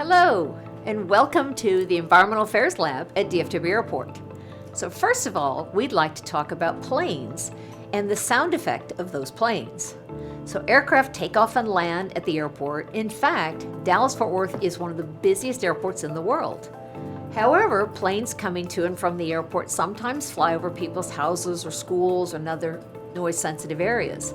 Hello, and welcome to the Environmental Affairs Lab at DFW Airport. So first of all, we'd like to talk about planes and the sound effect of those planes. So aircraft take off and land at the airport. In fact, Dallas-Fort Worth is one of the busiest airports in the world. However, planes coming to and from the airport sometimes fly over people's houses or schools or other noise-sensitive areas.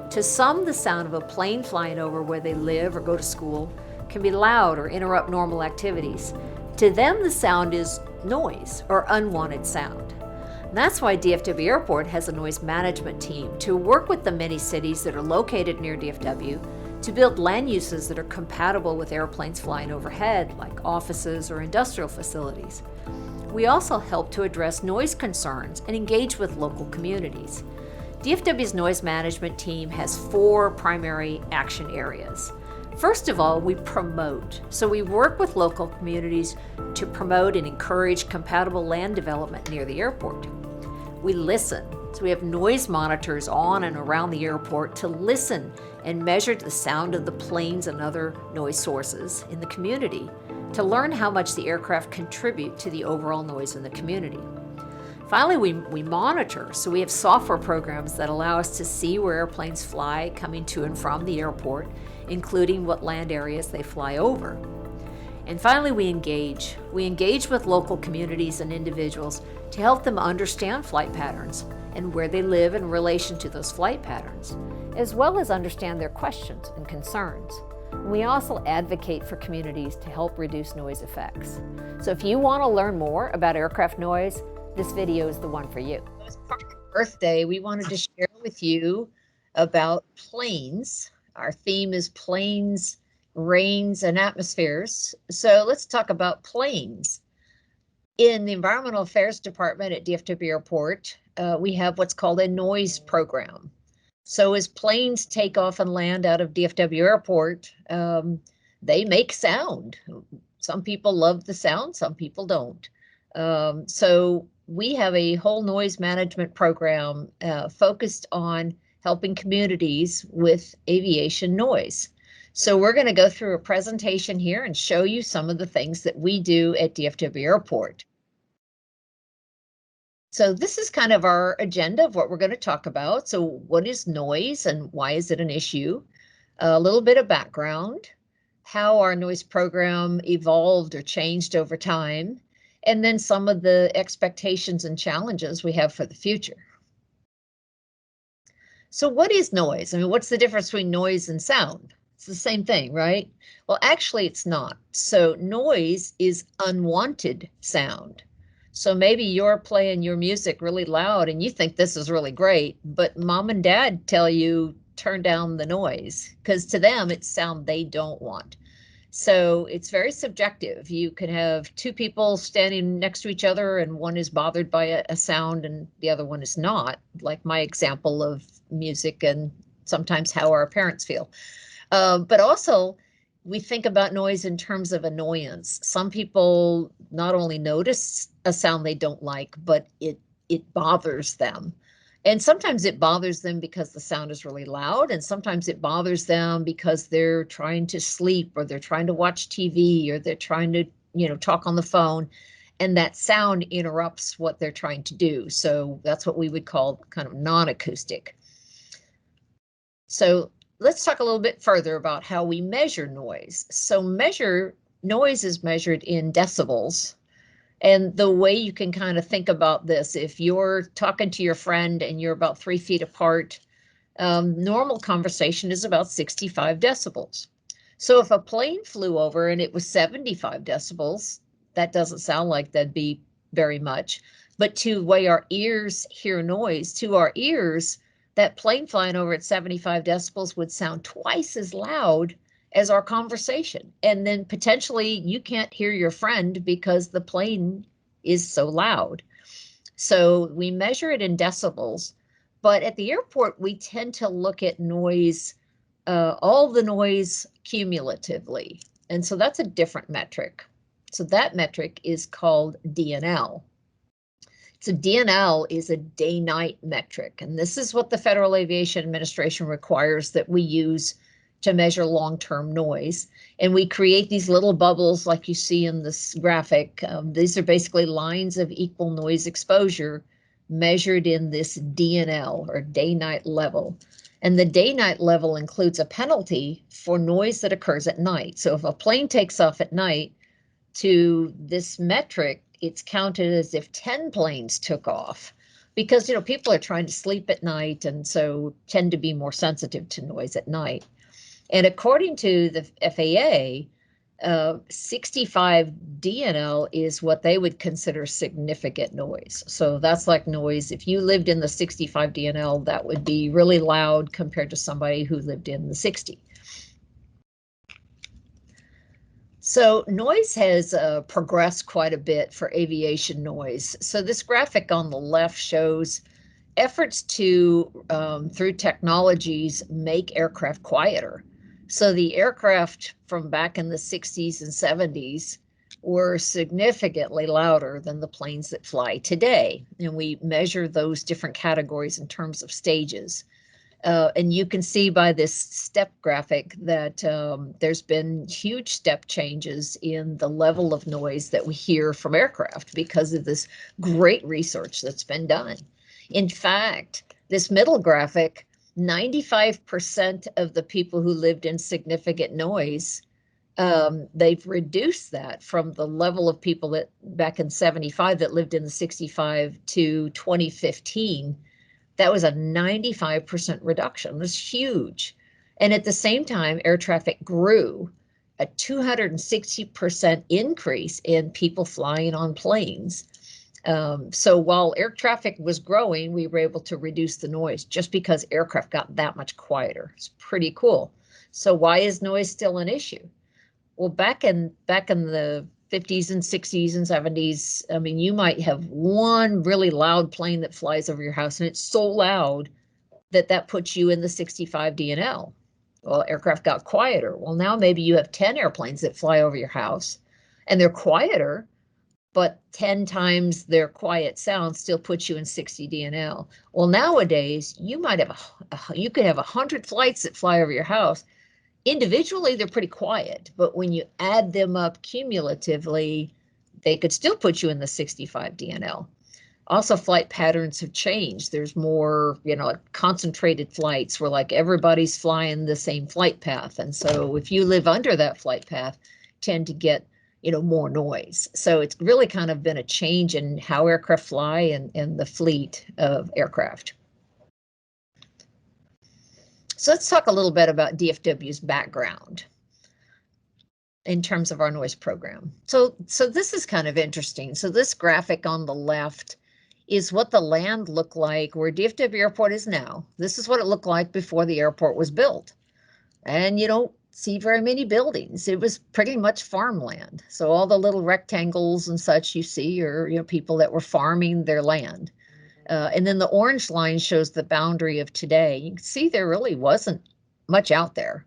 To some, the sound of a plane flying over where they live or go to school can be loud or interrupt normal activities. To them, the sound is noise or unwanted sound. And that's why DFW Airport has a noise management team to work with the many cities that are located near DFW to build land uses that are compatible with airplanes flying overhead, like offices or industrial facilities. We also help to address noise concerns and engage with local communities. DFW's noise management team has 4 primary action areas. First of all, we promote. So we work with local communities to promote and encourage compatible land development near the airport. We listen. So we have noise monitors on and around the airport to listen and measure the sound of the planes and other noise sources in the community to learn how much the aircraft contribute to the overall noise in the community. Finally, we monitor. So we have software programs that allow us to see where airplanes fly coming to and from the airport, including what land areas they fly over. And finally, we engage. We engage with local communities and individuals to help them understand flight patterns and where they live in relation to those flight patterns, as well as understand their questions and concerns. We also advocate for communities to help reduce noise effects. So if you want to learn more about aircraft noise, this video is the one for you. As part of Earth Day, we wanted to share with you about planes. Our theme is planes, rains, and atmospheres. So let's talk about planes. In the Environmental Affairs Department at DFW Airport, we have what's called a noise program. So as planes take off and land out of DFW Airport, they make sound. Some people love the sound, some people don't. So we have a whole noise management program focused on helping communities with aviation noise. So we're going to go through a presentation here and show you some of the things that we do at DFW Airport. So this is kind of our agenda of what we're going to talk about. So what is noise and why is it an issue? A little bit of background, how our noise program evolved or changed over time, and then some of the expectations and challenges we have for the future. So what is noise? I mean, what's the difference between noise and sound? It's the same thing, right? Well, actually it's not. So noise is unwanted sound. So maybe you're playing your music really loud and you think this is really great, but mom and dad tell you turn down the noise because to them it's sound they don't want. So it's very subjective. You can have 2 people standing next to each other and one is bothered by a sound and the other one is not, like my example of music and sometimes how our parents feel. But also we think about noise in terms of annoyance. Some people not only notice a sound they don't like, but it bothers them. And sometimes it bothers them because the sound is really loud, and sometimes it bothers them because they're trying to sleep or they're trying to watch TV or they're trying to, talk on the phone, and that sound interrupts what they're trying to do. So that's what we would call kind of non-acoustic. So let's talk a little bit further about how we measure noise. So noise is measured in decibels. And the way you can kind of think about this, if you're talking to your friend and you're about 3 feet apart, normal conversation is about 65 decibels. So if a plane flew over and it was 75 decibels, that doesn't sound like that'd be very much. But to the way our ears hear noise, to our ears, that plane flying over at 75 decibels would sound twice as loud as our conversation. And then potentially you can't hear your friend because the plane is so loud. So we measure it in decibels, but at the airport, we tend to look at noise, all the noise cumulatively. And so that's a different metric. So that metric is called DNL. So DNL is a day-night metric, and this is what the Federal Aviation Administration requires that we use to measure long-term noise. And we create these little bubbles like you see in this graphic. These are basically lines of equal noise exposure measured in this DNL, or day-night level. And the day-night level includes a penalty for noise that occurs at night. So if a plane takes off at night, to this metric, it's counted as if 10 planes took off, because people are trying to sleep at night and so tend to be more sensitive to noise at night. And according to the FAA, 65 DNL is what they would consider significant noise. So that's like noise. If you lived in the 65 DNL, that would be really loud compared to somebody who lived in the 60. So noise has progressed quite a bit for aviation noise. So this graphic on the left shows efforts to, through technologies, make aircraft quieter. So the aircraft from back in the 60s and 70s were significantly louder than the planes that fly today. And we measure those different categories in terms of stages. And you can see by this step graphic that there's been huge step changes in the level of noise that we hear from aircraft because of this great research that's been done. In fact, this middle graphic, 95% of the people who lived in significant noise, they've reduced that from the level of people that back in 75 that lived in the 65 to 2015. That was a 95% reduction. It was huge. And at the same time, air traffic grew, a 260% increase in people flying on planes. So while air traffic was growing, we were able to reduce the noise just because aircraft got that much quieter. It's pretty cool. So why is noise still an issue? Well, back in the 50s and 60s and 70s, I mean, you might have one really loud plane that flies over your house, and it's so loud that puts you in the 65 DNL. Well, aircraft got quieter. Well, now maybe you have 10 airplanes that fly over your house, and they're quieter, but 10 times their quiet sound still puts you in 60 DNL. Well, nowadays, you might have you could have 100 flights that fly over your house. Individually, they're pretty quiet, but when you add them up cumulatively, they could still put you in the 65 DNL. Also, flight patterns have changed. There's more, concentrated flights where like everybody's flying the same flight path. And so if you live under that flight path, tend to get, more noise. So it's really kind of been a change in how aircraft fly and the fleet of aircraft. So let's talk a little bit about DFW's background in terms of our noise program. So this is kind of interesting. So this graphic on the left is what the land looked like where DFW Airport is now. This is what it looked like before the airport was built. And you don't see very many buildings. It was pretty much farmland. So all the little rectangles and such you see are people that were farming their land. And then the orange line shows the boundary of today. You can see there really wasn't much out there.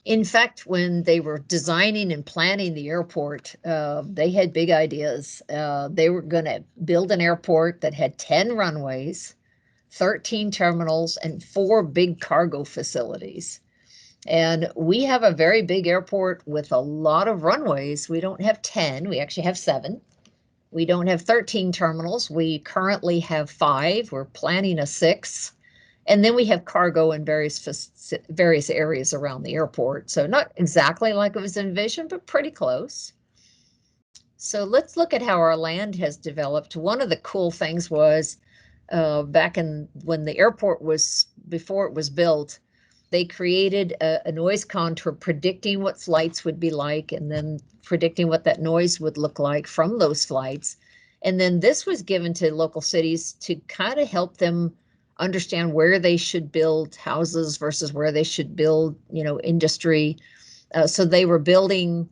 In fact, when they were designing and planning the airport, they had big ideas. They were going to build an airport that had 10 runways, 13 terminals, and 4 big cargo facilities. And we have a very big airport with a lot of runways. We don't have 10, we actually have 7. We don't have 13 terminals. We currently have 5. We're planning a 6th. And then we have cargo in various areas around the airport. So not exactly like it was envisioned, but pretty close. So let's look at how our land has developed. One of the cool things was back when the airport before it was built, they created a noise contour predicting what flights would be like and then predicting what that noise would look like from those flights. And then this was given to local cities to kind of help them understand where they should build houses versus where they should build, industry. So they were building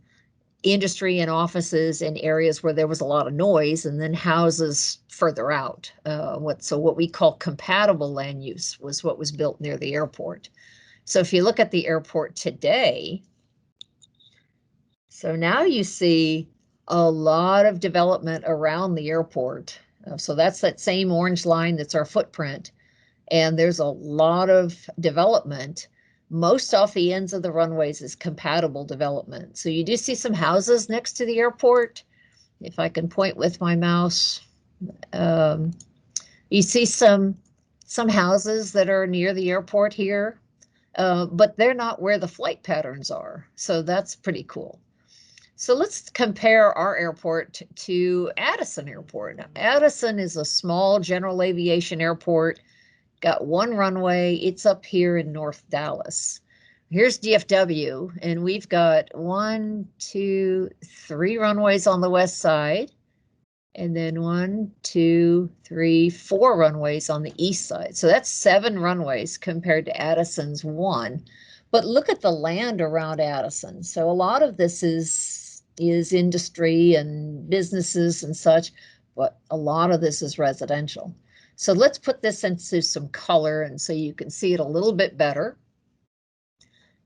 industry and offices in areas where there was a lot of noise, and then houses further out. What we call compatible land use was what was built near the airport. So if you look at the airport today, so now you see a lot of development around the airport. So that's that same orange line that's our footprint. and there's a lot of development. Most off the ends of the runways is compatible development. So you do see some houses next to the airport. If I can point with my mouse, you see some houses that are near the airport here, but they're not where the flight patterns are. So that's pretty cool. So let's compare our airport to Addison Airport. Now, Addison is a small general aviation airport, got one runway. It's up here in North Dallas. Here's DFW, and we've got 1, 2, 3 runways on the west side, and then 1, 2, 3, 4 runways on the east side. So that's 7 runways compared to Addison's 1. But look at the land around Addison. So a lot of this is industry and businesses and such, but a lot of this is residential. So let's put this into some color and so you can see it a little bit better.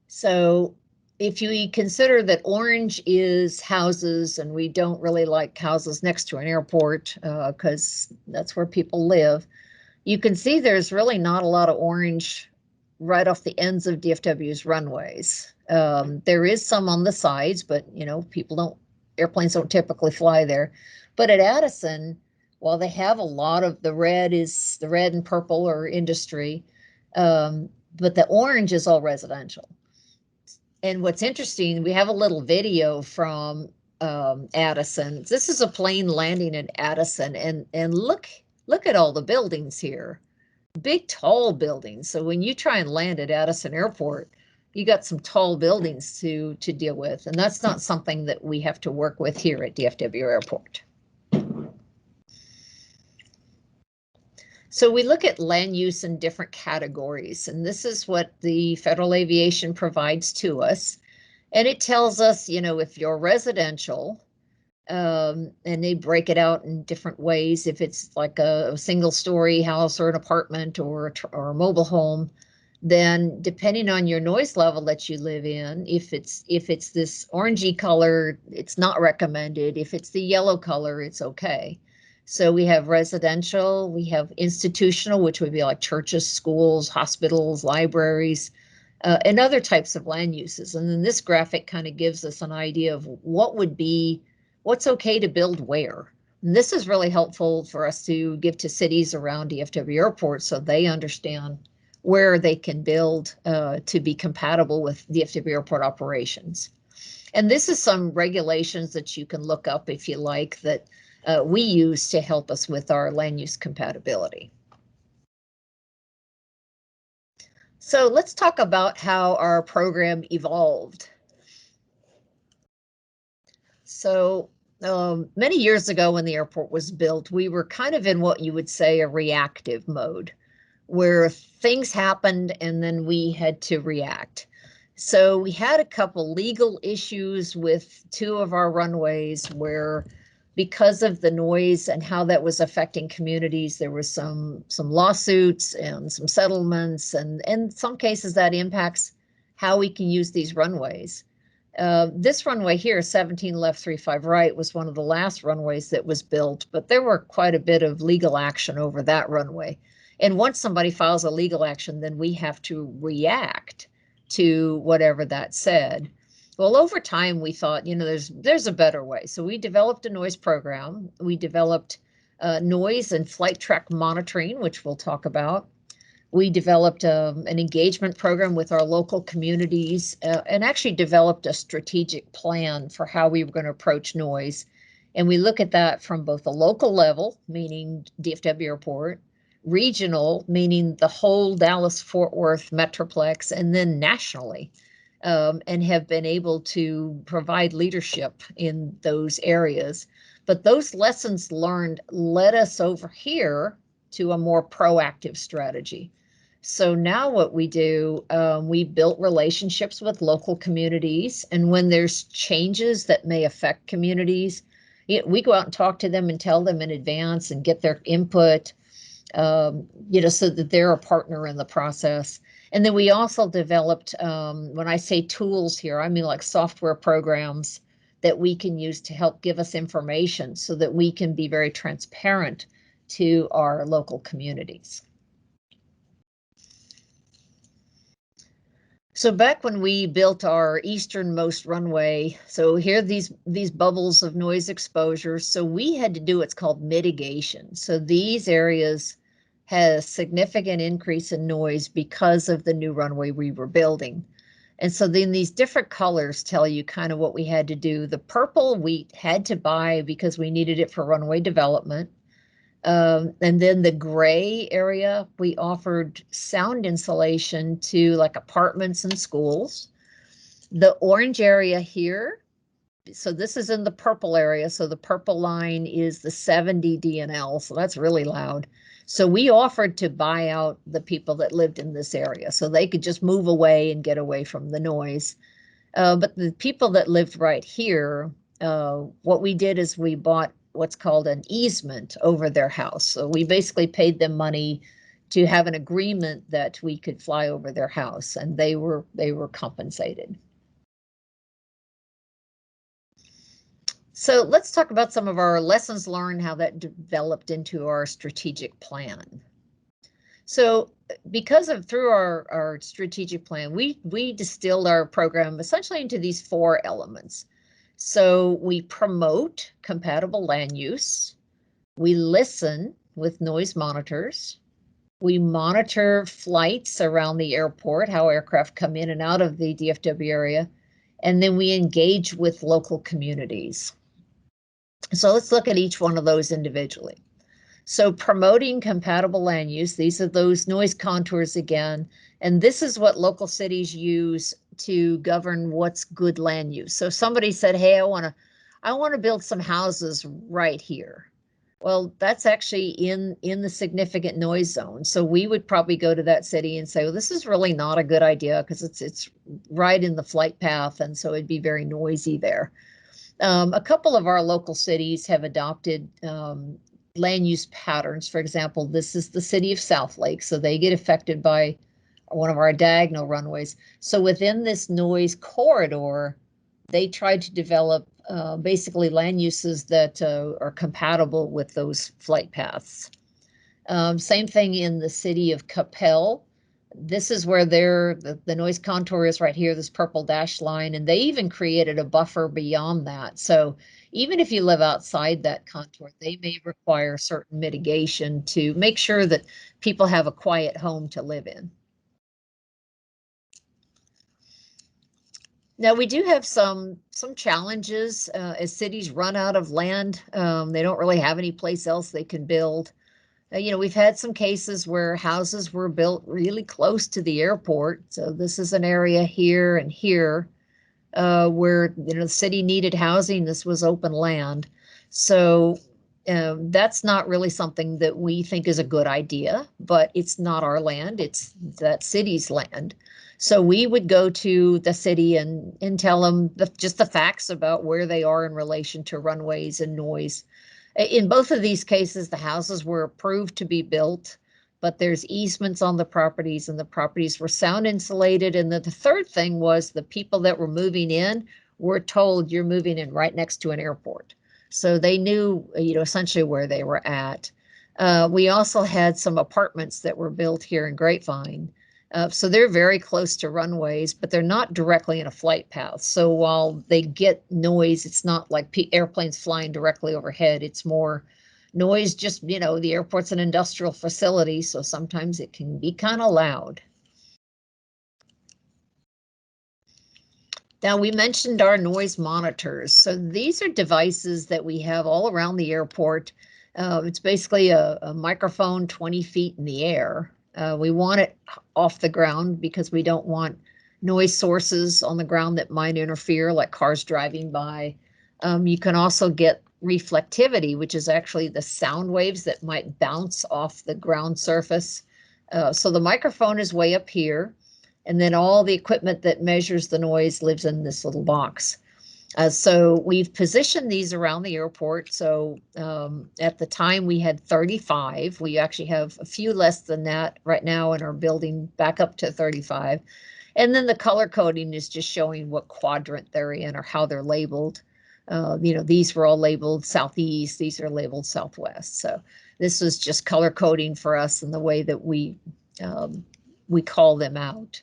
So if you consider that orange is houses, and we don't really like houses next to an airport because that's where people live, you can see there's really not a lot of orange right off the ends of DFW's runways. There is some on the sides, but airplanes don't typically fly there. But at Addison, while they have a lot of the red and purple or industry, but the orange is all residential. And what's interesting, we have a little video from Addison. This is a plane landing in Addison, and look at all the buildings here. Big, tall buildings. So when you try and land at Addison Airport, you got some tall buildings to deal with, and that's not something that we have to work with here at DFW Airport. So we look at land use in different categories, and this is what the Federal Aviation provides to us. And it tells us, if you're residential, and they break it out in different ways. If it's like a single-story house or an apartment or a mobile home, then depending on your noise level that you live in, if it's this orangey color, it's not recommended. If it's the yellow color, it's okay. So we have residential, we have institutional, which would be like churches, schools, hospitals, libraries, and other types of land uses. And then this graphic kind of gives us an idea of what's okay to build where. And this is really helpful for us to give to cities around DFW Airport so they understand where they can build to be compatible with DFW Airport operations. And this is some regulations that you can look up if you like that we use to help us with our land use compatibility. So let's talk about how our program evolved. So many years ago when the airport was built, we were kind of in what you would say a reactive mode, where things happened and then we had to react. So we had a couple legal issues with 2 of our runways where, because of the noise and how that was affecting communities, there was some lawsuits and some settlements, and in some cases that impacts how we can use these runways. This runway here, 17 left, 35 right, was one of the last runways that was built, but there were quite a bit of legal action over that runway. And once somebody files a legal action, then we have to react to whatever that said. Well, over time, we thought, there's a better way. So we developed a noise program. We developed noise and flight track monitoring, which we'll talk about. We developed an engagement program with our local communities and actually developed a strategic plan for how we were going to approach noise. And we look at that from both the local level, meaning DFW Airport, regional, meaning the whole Dallas-Fort Worth Metroplex, and then nationally, and have been able to provide leadership in those areas. But those lessons learned led us over here to a more proactive strategy. So now what we do, we built relationships with local communities, and when there's changes that may affect communities, we go out and talk to them and tell them in advance and get their input, so that they're a partner in the process. And then we also developed, when I say tools here, I mean like software programs that we can use to help give us information so that we can be very transparent to our local communities. So back when we built our easternmost runway, so here are these bubbles of noise exposure. So we had to do what's called mitigation. So these areas had a significant increase in noise because of the new runway we were building. And so then these different colors tell you kind of what we had to do. The purple we had to buy because we needed it for runway development. And then the gray area, we offered sound insulation to like apartments and schools. The orange area here, so this is in the purple area. So the purple line is the 70 DNL. So that's really loud. So we offered to buy out the people that lived in this area so they could just move away and get away from the noise. But the people that lived right here, what we did is we bought what's called an easement over their house. So we basically paid them money to have an agreement that we could fly over their house, and they were compensated. So let's talk about some of our lessons learned, how that developed into our strategic plan. So because of through our strategic plan, we distilled our program essentially into these 4 elements. So we promote compatible land use, we listen with noise monitors, we monitor flights around the airport, how aircraft come in and out of the DFW area, and then we engage with local communities. So let's look at each one of those individually. So promoting compatible land use, these are those noise contours again, and this is what local cities use to govern what's good land use. So somebody said, hey, I want to build some houses right here. Well, that's actually in the significant noise zone. So we would probably go to that city and say, well, this is really not a good idea because it's right in the flight path, and so it'd be very noisy there. A couple of our local cities have adopted land use patterns. For example, this is the city of Southlake, so they get affected by one of our diagonal runways. So within this noise corridor, they tried to develop basically land uses that are compatible with those flight paths. Same thing in the city of Capel. This is where the noise contour is right here, this purple dashed line, and they even created a buffer beyond that. So even if you live outside that contour, they may require certain mitigation to make sure that people have a quiet home to live in. Now we do have some challenges as cities run out of land. They don't really have any place else they can build. You know, we've had some cases where houses were built really close to the airport. So this is an area here and here where, you know, the city needed housing. This was open land. So that's not really something that we think is a good idea, but it's not our land. It's that city's land. So we would go to the city and tell them just the facts about where they are in relation to runways and noise. In both of these cases, the houses were approved to be built, but there's easements on the properties, and the properties were sound insulated. And the third thing was the people that were moving in were told you're moving in right next to an airport. So they knew, you know, essentially where they were at. We also had some apartments that were built here in Grapevine. So they're very close to runways, but they're not directly in a flight path. So while they get noise, it's not like airplanes flying directly overhead. It's more noise, just, you know, the airport's an industrial facility, so sometimes it can be kind of loud. Now, we mentioned our noise monitors. So these are devices that we have all around the airport. It's basically a microphone 20 feet in the air. We want it off the ground because we don't want noise sources on the ground that might interfere, like cars driving by. You can also get reflectivity, which is actually the sound waves that might bounce off the ground surface. So the microphone is way up here, and then all the equipment that measures the noise lives in this little box. So we've positioned these around the airport. So at the time we had 35. We actually have a few less than that right now and are building back up to 35. And then the color coding is just showing what quadrant they're in or how they're labeled. You know, these were all labeled southeast. These are labeled southwest. So this was just color coding for us and the way that we call them out.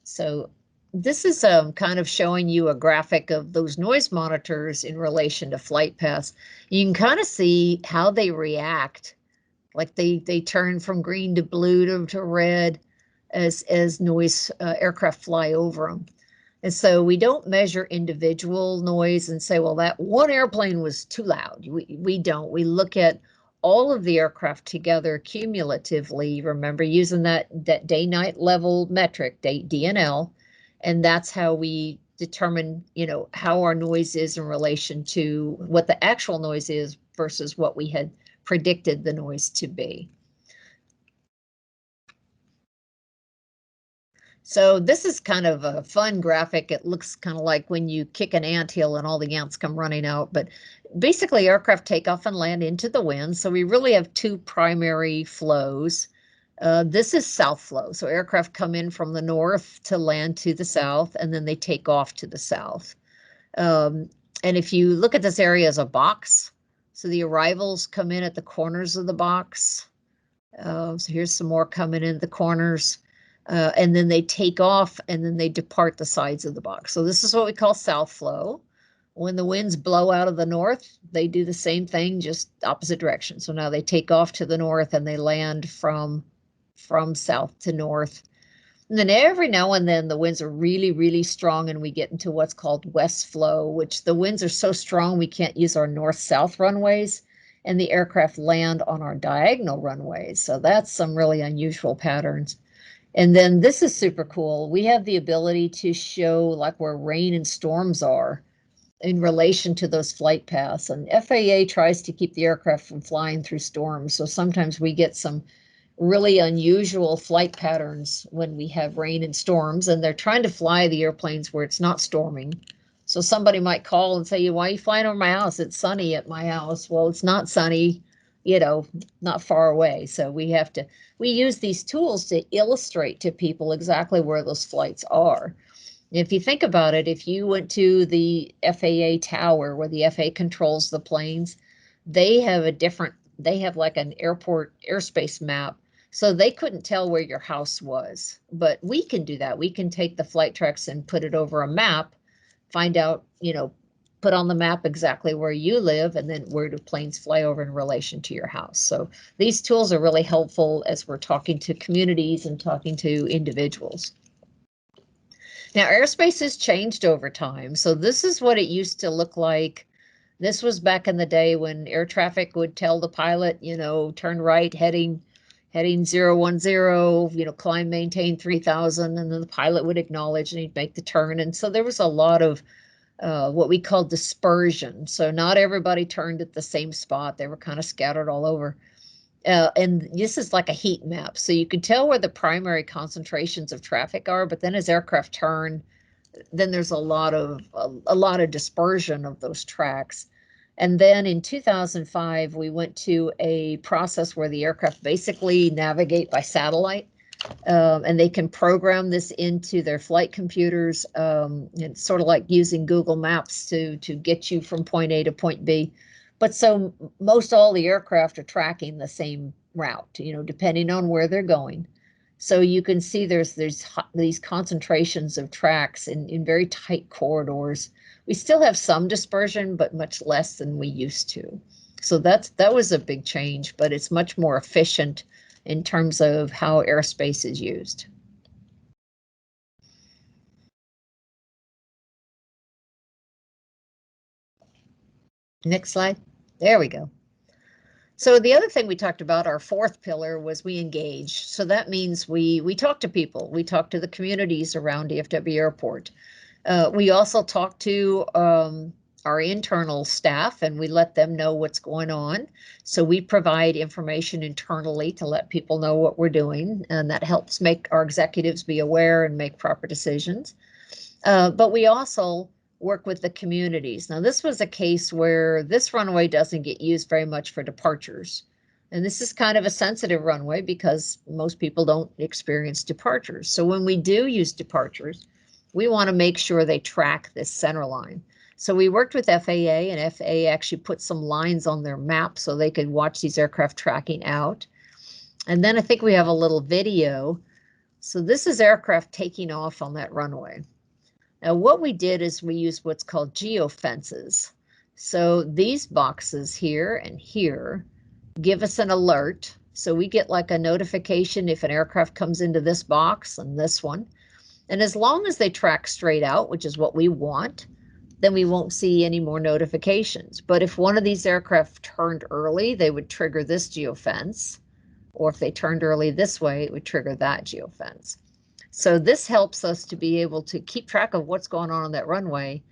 So this is kind of showing you a graphic of those noise monitors in relation to flight paths. You can kind of see how they react. Like they turn from green to blue to red as noise aircraft fly over them. And so we don't measure individual noise and say, well, that one airplane was too loud. We don't. We look at all of the aircraft together cumulatively, remember, using that day-night level metric, DNL, and that's how we determine, how our noise is in relation to what the actual noise is versus what we had predicted the noise to be. So this is kind of a fun graphic. It looks kind of like when you kick an anthill and all the ants come running out. But basically, aircraft take off and land into the wind. So we really have two primary flows. This is south flow. So aircraft come in from the north to land to the south, and then they take off to the south. And if you look at this area as a box, so the arrivals come in at the corners of the box. So here's some more coming in the corners. And then they take off and then they depart the sides of the box. So this is what we call south flow. When the winds blow out of the north, they do the same thing, just opposite direction. So now they take off to the north and they land from south to north. And then every now and then the winds are really, really strong and we get into what's called west flow, which the winds are so strong we can't use our north-south runways and the aircraft land on our diagonal runways. So that's some really unusual patterns. And then this is super cool. We have the ability to show like where rain and storms are in relation to those flight paths. And FAA tries to keep the aircraft from flying through storms. So sometimes we get some really unusual flight patterns when we have rain and storms, and they're trying to fly the airplanes where it's not storming. So somebody might call and say, why are you flying over my house? It's sunny at my house. Well, it's not sunny, not far away. So we use these tools to illustrate to people exactly where those flights are. If you think about it, if you went to the FAA tower where the FAA controls the planes, they have like an airport airspace map. So they couldn't tell where your house was, but we can do that. We can take the flight tracks and put it over a map, find out, put on the map exactly where you live, and then where do planes fly over in relation to your house. So these tools are really helpful as we're talking to communities and talking to individuals. Now, airspace has changed over time. So this is what it used to look like. This was back in the day when air traffic would tell the pilot, turn right, heading 010, climb, maintain 3000, and then the pilot would acknowledge and he'd make the turn. And so there was a lot of what we call dispersion. So not everybody turned at the same spot. They were kind of scattered all over. And this is like a heat map. So you can tell where the primary concentrations of traffic are, but then as aircraft turn, then there's a lot of dispersion of those tracks. And then in 2005, we went to a process where the aircraft basically navigate by satellite, and they can program this into their flight computers. It's sort of like using Google Maps to get you from point A to point B. But so most all the aircraft are tracking the same route, depending on where they're going. So you can see there's these concentrations of tracks in very tight corridors. We still have some dispersion, but much less than we used to. So that was a big change, but it's much more efficient in terms of how airspace is used. Next slide. There we go. So the other thing we talked about, our fourth pillar, was we engage. So that means we talk to people. We talk to the communities around DFW Airport. We also talk to our internal staff and we let them know what's going on. So we provide information internally to let people know what we're doing, and that helps make our executives be aware and make proper decisions. But we also work with the communities. Now, this was a case where this runway doesn't get used very much for departures. And this is kind of a sensitive runway because most people don't experience departures. So when we do use departures, we want to make sure they track this center line. So we worked with FAA, and FAA actually put some lines on their map so they could watch these aircraft tracking out. And then I think we have a little video. So this is aircraft taking off on that runway. Now what we did is we used what's called geofences. So these boxes here and here give us an alert. So we get like a notification if an aircraft comes into this box and this one. And as long as they track straight out, which is what we want, then we won't see any more notifications. But if one of these aircraft turned early, they would trigger this geofence. Or if they turned early this way, it would trigger that geofence. So this helps us to be able to keep track of what's going on that runway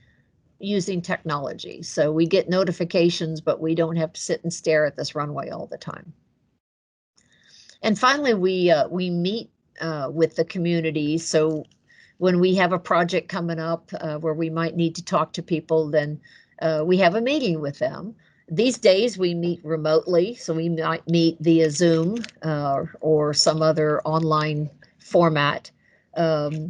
using technology. So we get notifications, but we don't have to sit and stare at this runway all the time. And finally, we meet with the community. So when we have a project coming up where we might need to talk to people, then we have a meeting with them. These days we meet remotely, so we might meet via Zoom or some other online format.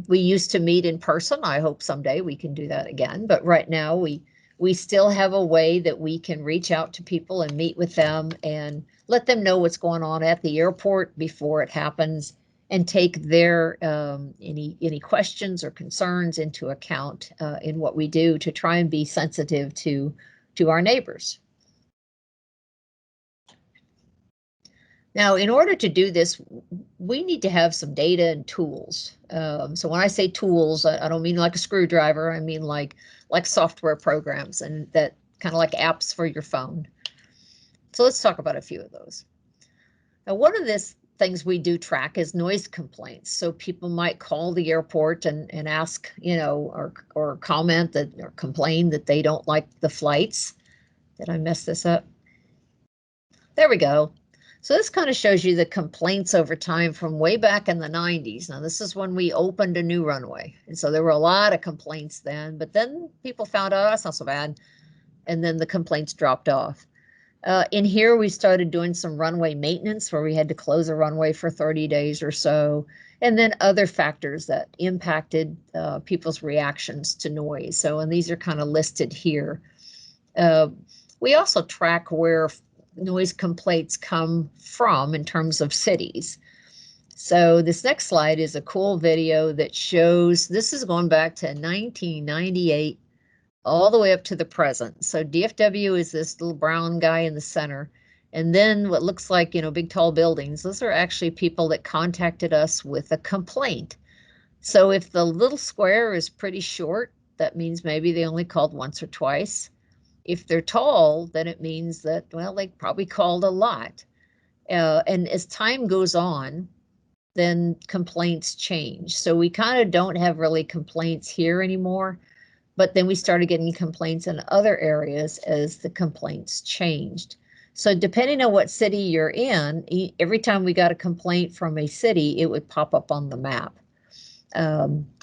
We used to meet in person. I hope someday we can do that again, but right now we still have a way that we can reach out to people and meet with them and let them know what's going on at the airport before it happens, and take their any questions or concerns into account in what we do to try and be sensitive to our neighbors. Now, in order to do this, we need to have some data and tools. So when I say tools, I don't mean like a screwdriver. I mean like software programs, and that kind of like apps for your phone. So let's talk about a few of those. Now, one of these things we do track is noise complaints. So people might call the airport and ask, you know, or comment that or complain that they don't like the flights. Did I mess this up? There we go. So this kind of shows you the complaints over time from way back in the 90s. Now, this is when we opened a new runway. And so there were a lot of complaints then, but then people found out, oh, that's not so bad. And then the complaints dropped off. In here, we started doing some runway maintenance where we had to close a runway for 30 days or so. And then other factors that impacted people's reactions to noise. So, and these are kind of listed here. We also track where noise complaints come from in terms of cities. So this next slide is a cool video that shows, this is going back to 1998 all the way up to the present. So DFW is this little brown guy in the center. And then what looks like, you know, big tall buildings, those are actually people that contacted us with a complaint. So if the little square is pretty short, that means maybe they only called once or twice. If they're tall, then it means that, well, they probably called a lot. And as time goes on, then complaints change. So we kind of don't have really complaints here anymore, but then we started getting complaints in other areas as the complaints changed. So depending on what city you're in, every time we got a complaint from a city, it would pop up on the map.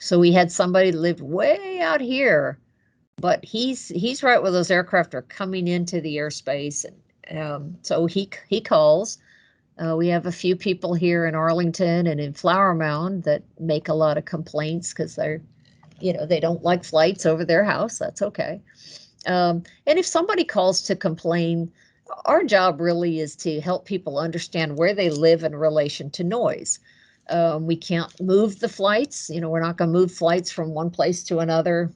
So we had somebody lived way out here, but he's right where those aircraft are coming into the airspace, and so he calls. We have a few people here in Arlington and in Flower Mound that make a lot of complaints because they're, you know, they don't like flights over their house. That's okay. And if somebody calls to complain, our job really is to help people understand where they live in relation to noise. We can't move the flights. You know, we're not going to move flights from one place to another.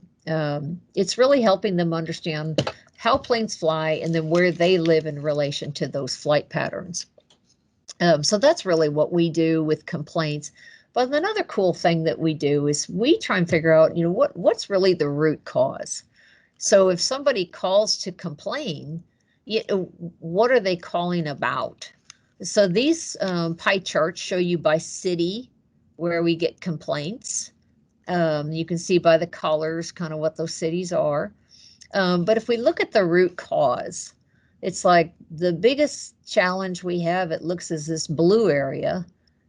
It's really helping them understand how planes fly and then where they live in relation to those flight patterns. So that's really what we do with complaints. But another cool thing that we do is we try and figure out, you know, what's really the root cause. So if somebody calls to complain, what are they calling about? So these pie charts show you by city where we get complaints. You can see by the colors kind of what those cities are. But if we look at the root cause, it's like the biggest challenge we have, it looks as this blue area,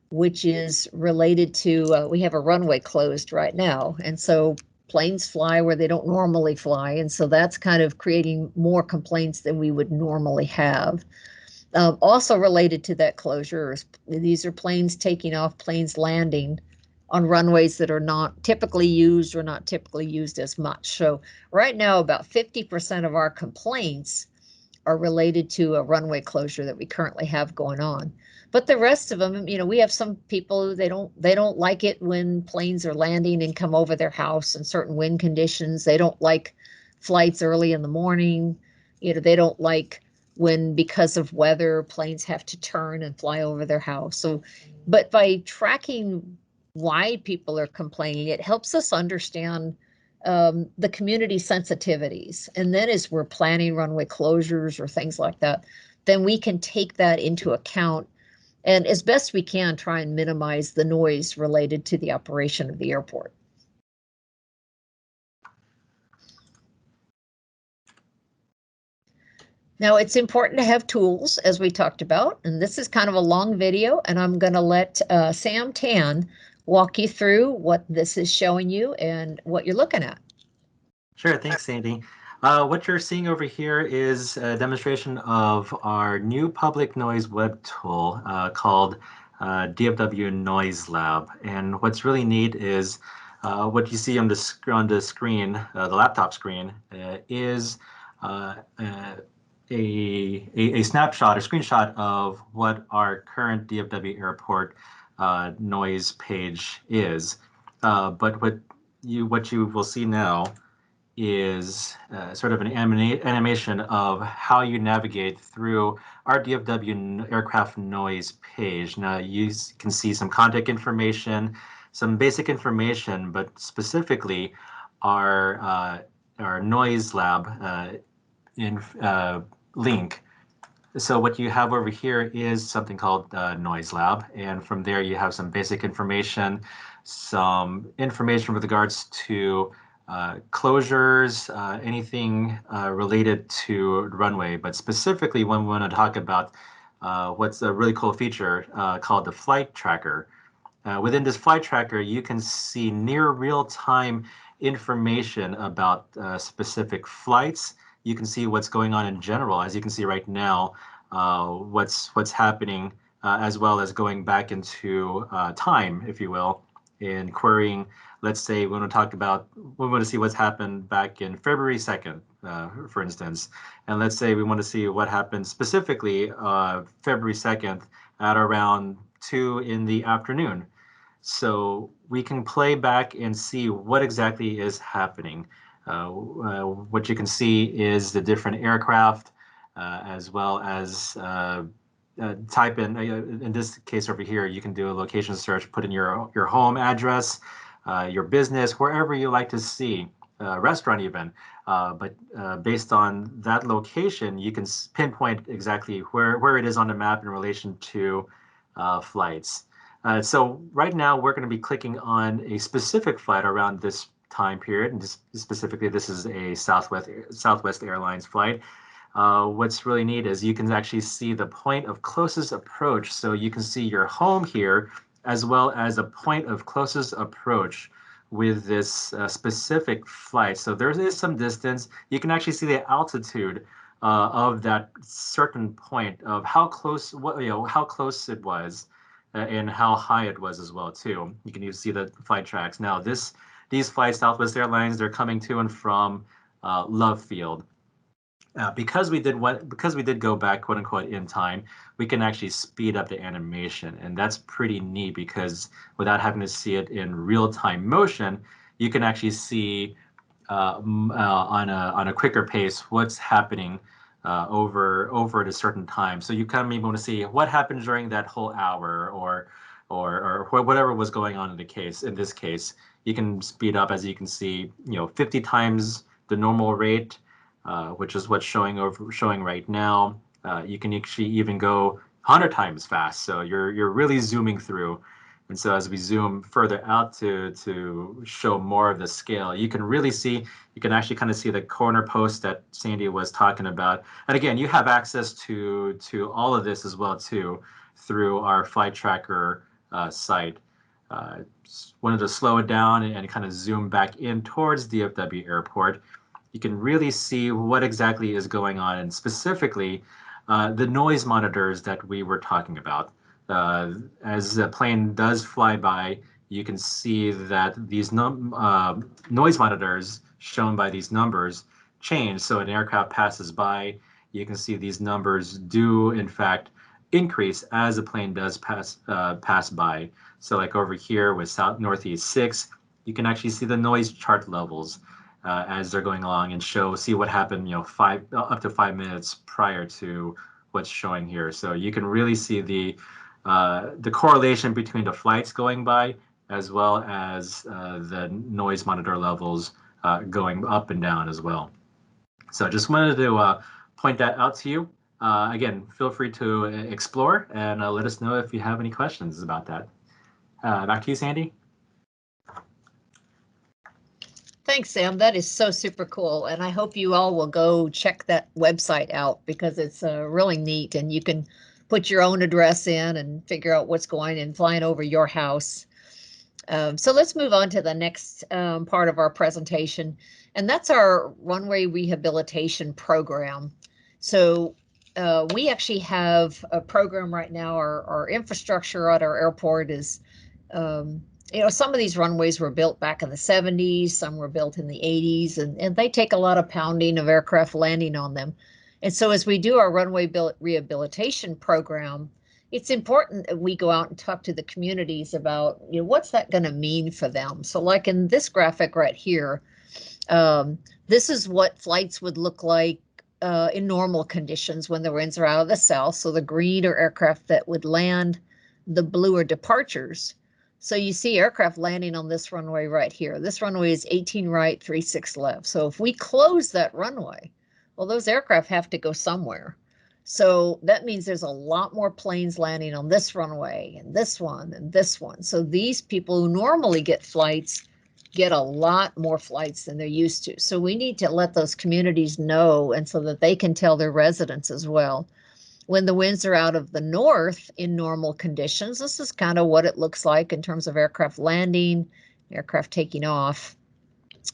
which is related to, we have a runway closed right now. And so planes fly where they don't normally fly. And so that's kind of creating more complaints than we would normally have. Also related to that closure is these are planes taking off, planes landing on runways that are not typically used or not typically used as much. So right now, about 50% of our complaints are related to a runway closure that we currently have going on. But the rest of them, we have some people, they don't like it when planes are landing and come over their house in certain wind conditions. They don't like flights early in the morning. They don't like when, because of weather, planes have to turn and fly over their house. So, but by tracking why people are complaining, it helps us understand the community sensitivities. And then as we're planning runway closures or things like that, then we can take that into account and as best we can try and minimize the noise related to the operation of the airport. Now, it's important to have tools, as we talked about, and this is kind of a long video, and I'm going to let Sam Tan walk you through what this is showing you and what you're looking at. Sure, thanks, Sandy. What you're seeing over here is a demonstration of our new public noise web tool called DFW Noise Lab. And what's really neat is what you see on the screen, the laptop screen, is a snapshot, a screenshot of what our current DFW Airport noise page is. But what you will see now is sort of an animation of how you navigate through our DFW aircraft noise page. Now you can see some contact information, some basic information, but specifically our noise lab link. So what you have over here is something called Noise Lab, and from there you have some basic information, some information with regards to closures, anything related to runway, but specifically when we want to talk about what's a really cool feature called the flight tracker. Within this flight tracker, you can see near real-time information about specific flights. You can see what's going on in general, as you can see right now, what's happening, as well as going back into time, if you will, in querying. Let's say we want to see what's happened back in February 2nd, for instance. And let's say we want to see what happened specifically February 2nd at around 2 in the afternoon. So we can play back and see what exactly is happening. What you can see is the different aircraft, as well as type in this case over here, you can do a location search, put in your home address, your business, wherever you like to see, restaurant even. But based on that location, you can pinpoint exactly where it is on the map in relation to flights. So right now we're going to be clicking on a specific flight around this time period, and specifically this is a Southwest Airlines flight. What's really neat is you can actually see the point of closest approach. So you can see your home here, as well as a point of closest approach with this specific flight. So there is some distance. You can actually see the altitude of that certain point of how close, how close it was, and how high it was as well too. You can see the flight tracks. Now these flights, Southwest Airlines, they're coming to and from Love Field. Because we did go back, quote unquote, in time, we can actually speed up the animation, and that's pretty neat because without having to see it in real-time motion, you can actually see on a quicker pace what's happening over at a certain time. So you kind of maybe want to see what happened during that whole hour, or whatever was going on in the case. In this case, you can speed up, as you can see, 50 times the normal rate. Which is what's showing right now. You can actually even go 100 times fast. So you're really zooming through. And so as we zoom further out to show more of the scale, you can actually kind of see the corner post that Sandy was talking about. And again, you have access to all of this as well too through our flight tracker site. Wanted to slow it down and kind of zoom back in towards DFW Airport. You can really see what exactly is going on, and specifically the noise monitors that we were talking about. As the plane does fly by, you can see that these noise monitors shown by these numbers change. So an aircraft passes by, you can see these numbers do in fact increase as the plane does pass by. So like over here with South Northeast 6, you can actually see the noise chart levels as they're going along and see what happened, up to 5 minutes prior to what's showing here. So you can really see the correlation between the flights going by as well as the noise monitor levels going up and down as well. So just wanted to point that out to you. Again, feel free to explore and let us know if you have any questions about that. Back to you, Sandy. Thanks, Sam. That is so super cool. And I hope you all will go check that website out because it's really neat, and you can put your own address in and figure out what's going and flying over your house. So let's move on to the next part of our presentation, and that's our runway rehabilitation program. So we actually have a program right now. Our infrastructure at our airport is, some of these runways were built back in the 70s, some were built in the 80s, and they take a lot of pounding of aircraft landing on them. And so as we do our runway rehabilitation program, it's important that we go out and talk to the communities about, what's that going to mean for them? So like in this graphic right here, this is what flights would look like in normal conditions when the winds are out of the south. So the green are aircraft that would land, the blue are departures. So you see aircraft landing on this runway right here. This runway is 18 right, 36 left. So if we close that runway, well, those aircraft have to go somewhere. So that means there's a lot more planes landing on this runway and this one and this one. So these people who normally get flights get a lot more flights than they're used to. So we need to let those communities know, and so that they can tell their residents as well. When the winds are out of the north in normal conditions, this is kind of what it looks like in terms of aircraft landing, aircraft taking off.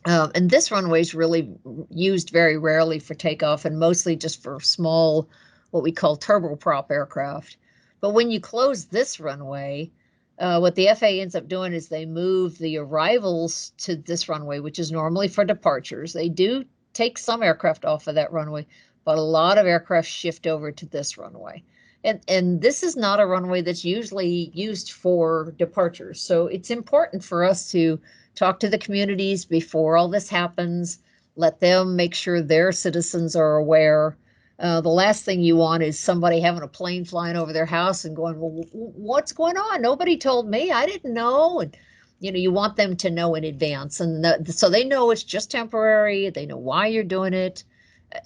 And this runway is really used very rarely for takeoff and mostly just for small, what we call turboprop aircraft. But when you close this runway, what the FAA ends up doing is they move the arrivals to this runway, which is normally for departures. They do take some aircraft off of that runway, but a lot of aircraft shift over to this runway. And this is not a runway that's usually used for departures. So it's important for us to talk to the communities before all this happens, let them make sure their citizens are aware. The last thing you want is somebody having a plane flying over their house and going, well, what's going on? Nobody told me, I didn't know. And you want them to know in advance. And so they know it's just temporary. They know why you're doing it.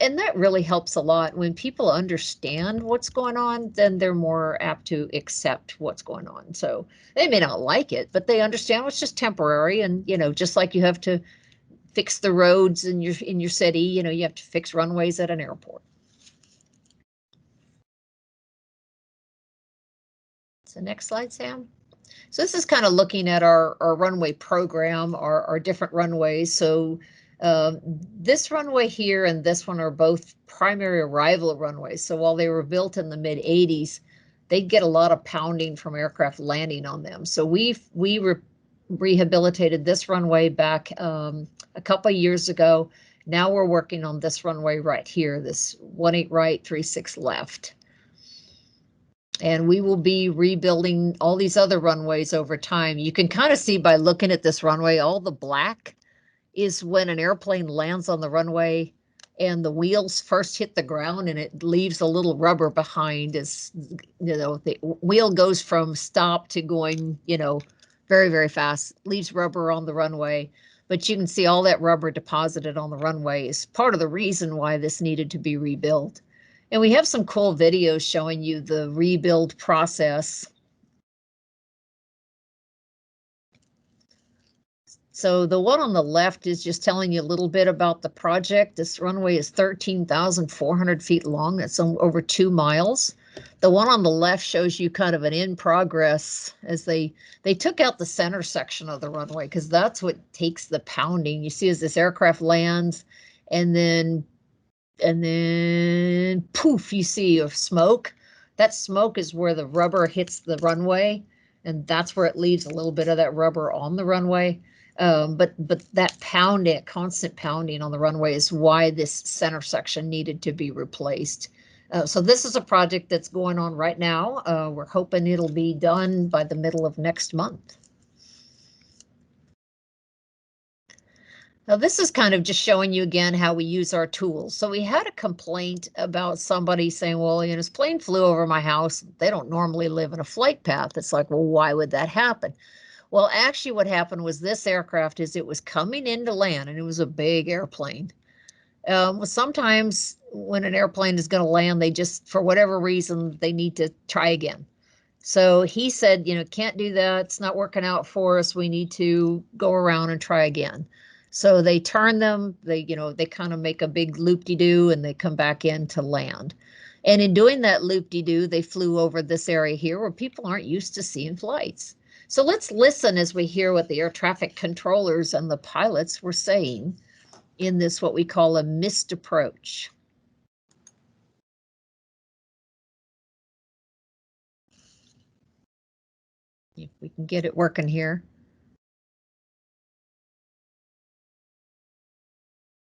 And that really helps a lot. When people understand what's going on, then they're more apt to accept what's going on. So they may not like it, but they understand it's just temporary. And, just like you have to fix the roads in your city, you have to fix runways at an airport. So next slide, Sam. So this is kind of looking at our runway program, our different runways. So this runway here and this one are both primary arrival runways. So while they were built in the mid 80s, they'd get a lot of pounding from aircraft landing on them. So we rehabilitated this runway back a couple of years ago. Now we're working on this runway right here, this 18 right, 36 left. And we will be rebuilding all these other runways over time. You can kind of see by looking at this runway, all the black is when an airplane lands on the runway and the wheels first hit the ground and it leaves a little rubber behind as, the wheel goes from stop to going, very, very fast, leaves rubber on the runway. But you can see all that rubber deposited on the runway is part of the reason why this needed to be rebuilt. And we have some cool videos showing you the rebuild process. So the one on the left is just telling you a little bit about the project. This runway is 13,400 feet long. That's over 2 miles. The one on the left shows you kind of an in progress as they took out the center section of the runway because that's what takes the pounding. You see as this aircraft lands and then poof, you see a smoke. That smoke is where the rubber hits the runway, and that's where it leaves a little bit of that rubber on the runway. But that pounding, constant pounding on the runway is why this center section needed to be replaced. So this is a project that's going on right now. We're hoping it'll be done by the middle of next month. Now this is kind of just showing you again how we use our tools. So we had a complaint about somebody saying, well, you know, this plane flew over my house. They don't normally live in a flight path. It's like, well, why would that happen? Well, actually what happened was this aircraft it was coming into land, and it was a big airplane. Sometimes when an airplane is going to land, they just, for whatever reason, they need to try again. So he said, you know, can't do that. It's not working out for us. We need to go around and try again. So they turn them, they kind of make a big loop-de-doo and they come back in to land. And in doing that loop-de-doo, they flew over this area here where people aren't used to seeing flights. So let's listen as we hear what the air traffic controllers and the pilots were saying in this, what we call a missed approach. If we can get it working here.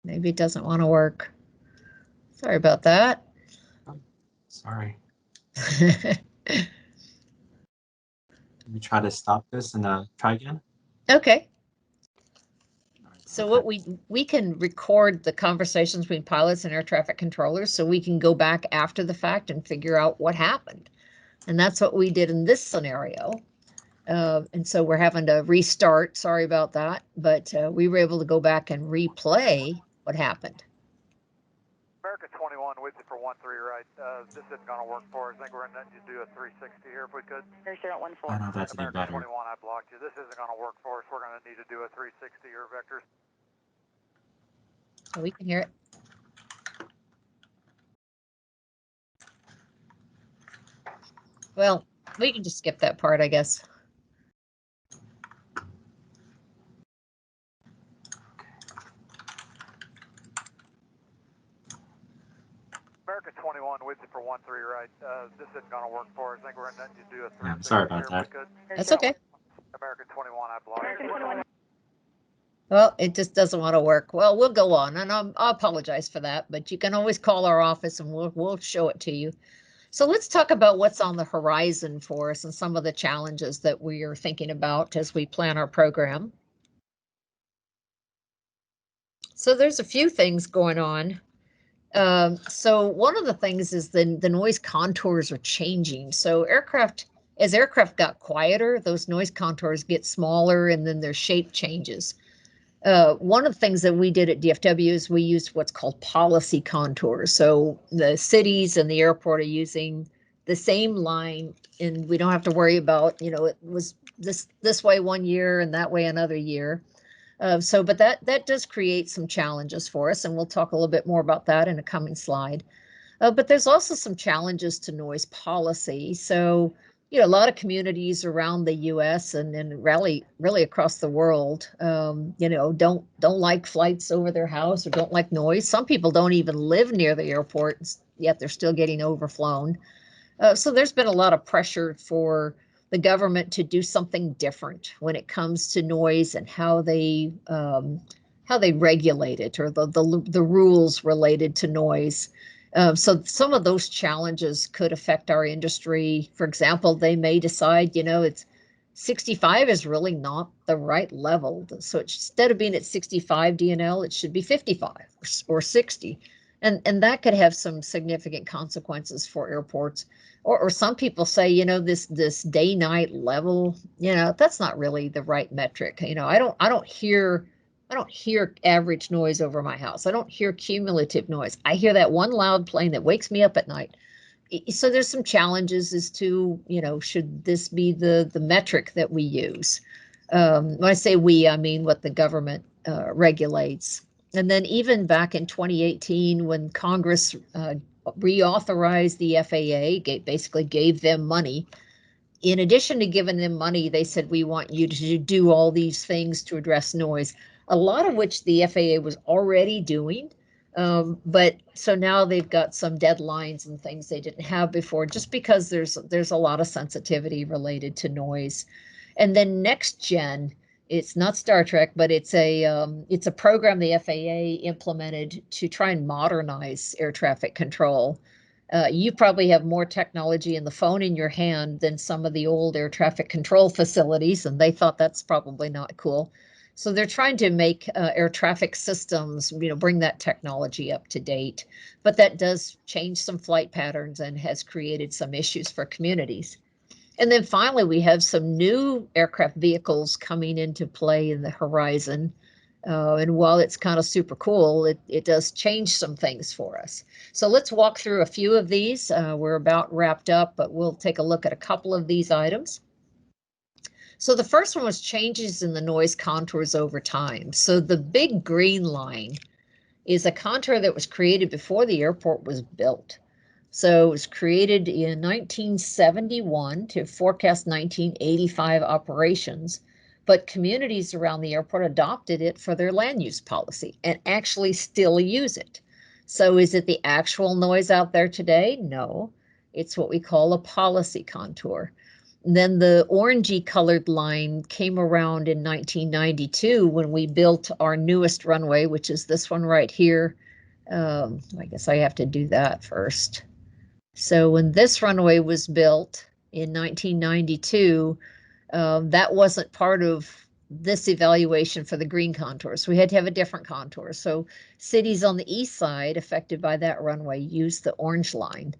Maybe it doesn't want to work. Sorry about that. Sorry. Let me try to stop this and try again. Okay. So what we can record the conversations between pilots and air traffic controllers, so we can go back after the fact and figure out what happened. And that's what we did in this scenario. And so we're having to restart. Sorry about that, but we were able to go back and replay what happened. America 21, with you for 13, right? This isn't going to work for us. I think we're going to do a 360 here if we could. Oh no, that's even America better. 21, I blocked you. This isn't going to work for us. We're going to need to do a 360 here, vectors. So we can hear it. Well, we can just skip that part, I guess. America 21, with you for 13, right? This isn't going to work for us. I think we're going to need to do a 360 Yeah, I'm sorry about here if that. we could. That's okay. America 21, I blocked you. Well, it just doesn't want to work. Well, we'll go on, and I apologize for that, but you can always call our office and we'll show it to you. So let's talk about what's on the horizon for us and some of the challenges that we are thinking about as we plan our program. So there's a few things going on. So one of the things is the noise contours are changing. So as aircraft got quieter, those noise contours get smaller and then their shape changes. One of the things that we did at DFW is we used what's called policy contours. So the cities and the airport are using the same line, and we don't have to worry about, you know, it was this way one year and that way another year. But that does create some challenges for us, and we'll talk a little bit more about that in a coming slide. But there's also some challenges to noise policy. So, you know, a lot of communities around the U.S. and really across the world, you know, don't like flights over their house or don't like noise. Some people don't even live near the airport, yet they're still getting overflown. So there's been a lot of pressure for the government to do something different when it comes to noise and how they regulate it, or the rules related to noise. So some of those challenges could affect our industry. For example, they may decide, you know, it's 65 is really not the right level. So instead of being at 65 DNL, it should be 55 or 60. And that could have some significant consequences for airports. Or some people say, you know, this day-night level, you know, that's not really the right metric. You know, I don't hear average noise over my house. I don't hear cumulative noise. I hear that one loud plane that wakes me up at night. So there's some challenges as to, you know, should this be the metric that we use? When I say we, I mean what the government regulates. And then even back in 2018, when Congress reauthorized the FAA, basically gave them money. In addition to giving them money, they said, we want you to do all these things to address noise, a lot of which the FAA was already doing. But so now they've got some deadlines and things they didn't have before, just because there's a lot of sensitivity related to noise. And then next gen, It's not Star Trek, but it's a program the FAA implemented to try and modernize air traffic control. You probably have more technology in the phone in your hand than some of the old air traffic control facilities, and they thought that's probably not cool. So they're trying to make air traffic systems, bring that technology up to date. But that does change some flight patterns and has created some issues for communities. And then finally, we have some new aircraft vehicles coming into play in the horizon. And while it's kind of super cool, it does change some things for us. So let's walk through a few of these. We're about wrapped up, but we'll take a look at a couple of these items. So the first one was changes in the noise contours over time. So the big green line is a contour that was created before the airport was built. So it was created in 1971 to forecast 1985 operations, but communities around the airport adopted it for their land use policy and actually still use it. So is it the actual noise out there today? No, it's what we call a policy contour. And then the orangey colored line came around in 1992 when we built our newest runway, which is this one right here. I guess I have to do that first. So when this runway was built in 1992, that wasn't part of this evaluation for the green contour. So we had to have a different contour. So cities on the east side affected by that runway used the orange line.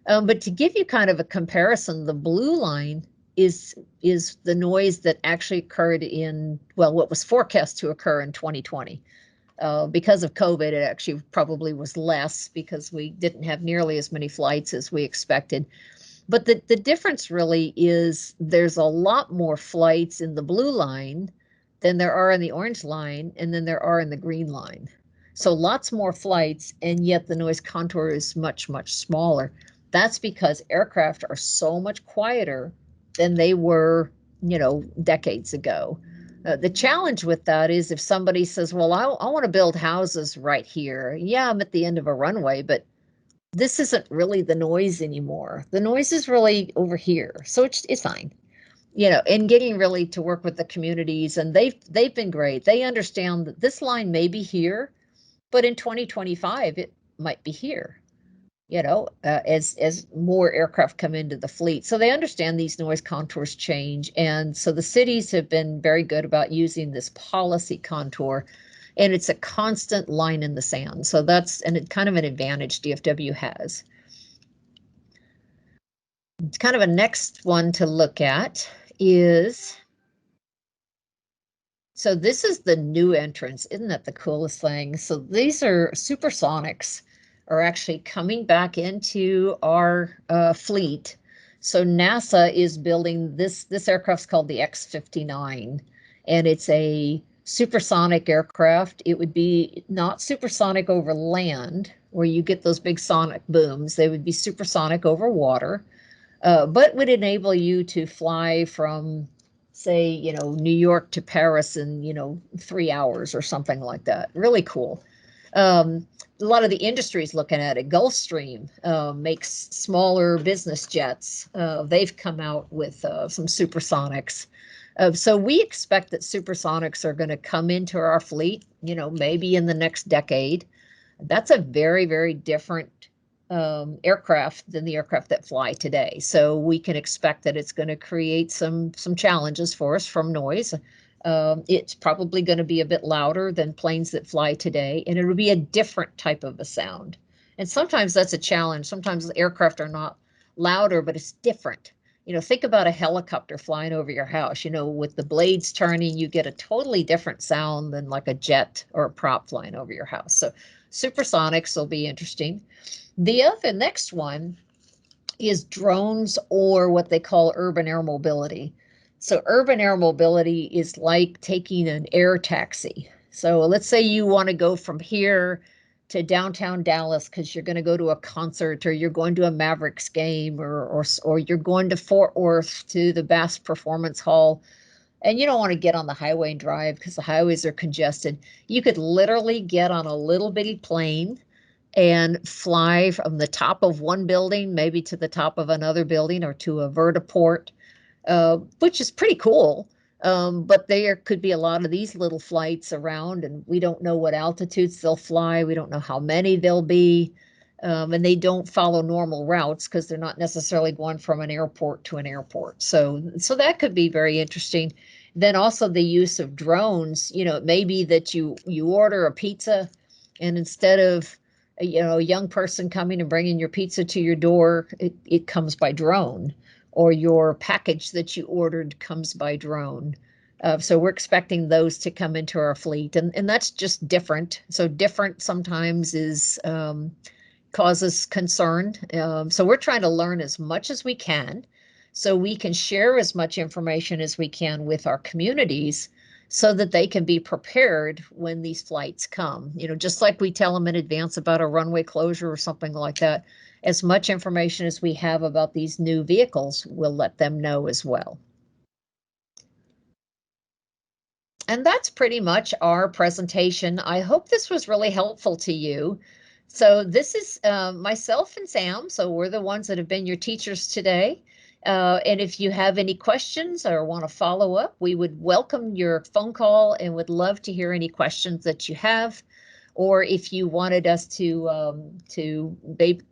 But to give you kind of a comparison, the blue line is the noise that actually occurred in, well, what was forecast to occur in 2020. Because of COVID, it actually probably was less because we didn't have nearly as many flights as we expected. But the difference really is there's a lot more flights in the blue line than there are in the orange line, and then there are in the green line. So lots more flights, and yet the noise contour is much, much smaller. That's because aircraft are so much quieter than they were, decades ago. The challenge with that is if somebody says, well, I want to build houses right here. Yeah, I'm at the end of a runway, but this isn't really the noise anymore. The noise is really over here. So it's fine, and getting really to work with the communities, and they've been great. They understand that this line may be here, but in 2025, it might be here. As more aircraft come into the fleet. So they understand these noise contours change. And so the cities have been very good about using this policy contour, and it's a constant line in the sand. So that's kind of an advantage DFW has. It's kind of a next one to look at is, so this is the new entrance. Isn't that the coolest thing? So these are Supersonics. Are actually coming back into our fleet. So NASA is building this aircraft's called the X-59, and it's a supersonic aircraft. It would be not supersonic over land where you get those big sonic booms. They would be supersonic over water, but would enable you to fly from, say, New York to Paris in, 3 hours or something like that. Really cool. A lot of the industry is looking at it. Gulfstream makes smaller business jets. They've come out with some supersonics. So we expect that supersonics are going to come into our fleet, maybe in the next decade. That's a very, very different aircraft than the aircraft that fly today. So we can expect that it's going to create some challenges for us from noise. It's probably going to be a bit louder than planes that fly today, and it'll be a different type of a sound. And sometimes that's a challenge. Sometimes the aircraft are not louder, but it's different. Think about a helicopter flying over your house. With the blades turning, you get a totally different sound than like a jet or a prop flying over your house. So supersonics will be interesting. The next one is drones, or what they call urban air mobility. So urban air mobility is like taking an air taxi. So let's say you want to go from here to downtown Dallas because you're going to go to a concert, or you're going to a Mavericks game, or you're going to Fort Worth to the Bass Performance Hall, and you don't want to get on the highway and drive because the highways are congested. You could literally get on a little bitty plane and fly from the top of one building, maybe to the top of another building, or to a vertiport. Which is pretty cool. But there could be a lot of these little flights around, and we don't know what altitudes they'll fly. We don't know how many there'll be. And they don't follow normal routes because they're not necessarily going from an airport to an airport. So that could be very interesting. Then also the use of drones. It may be that you order a pizza, and instead of a young person coming and bringing your pizza to your door, it comes by drone, or your package that you ordered comes by drone. So we're expecting those to come into our fleet, and that's just different. So different sometimes is causes concern. So we're trying to learn as much as we can, so we can share as much information as we can with our communities, so that they can be prepared when these flights come. Just like we tell them in advance about a runway closure or something like that, as much information as we have about these new vehicles, we'll let them know as well. And that's pretty much our presentation. I hope this was really helpful to you. So this is myself and Sam. So we're the ones that have been your teachers today. And if you have any questions or want to follow up, we would welcome your phone call and would love to hear any questions that you have. Or if you wanted us to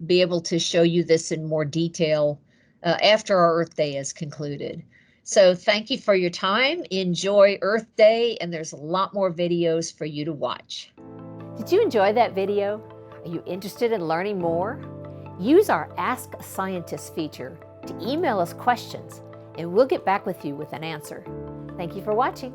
be able to show you this in more detail after our Earth Day is concluded. So thank you for your time. Enjoy Earth Day, and there's a lot more videos for you to watch. Did you enjoy that video? Are you interested in learning more? Use our Ask a Scientist feature to email us questions, and we'll get back with you with an answer. Thank you for watching.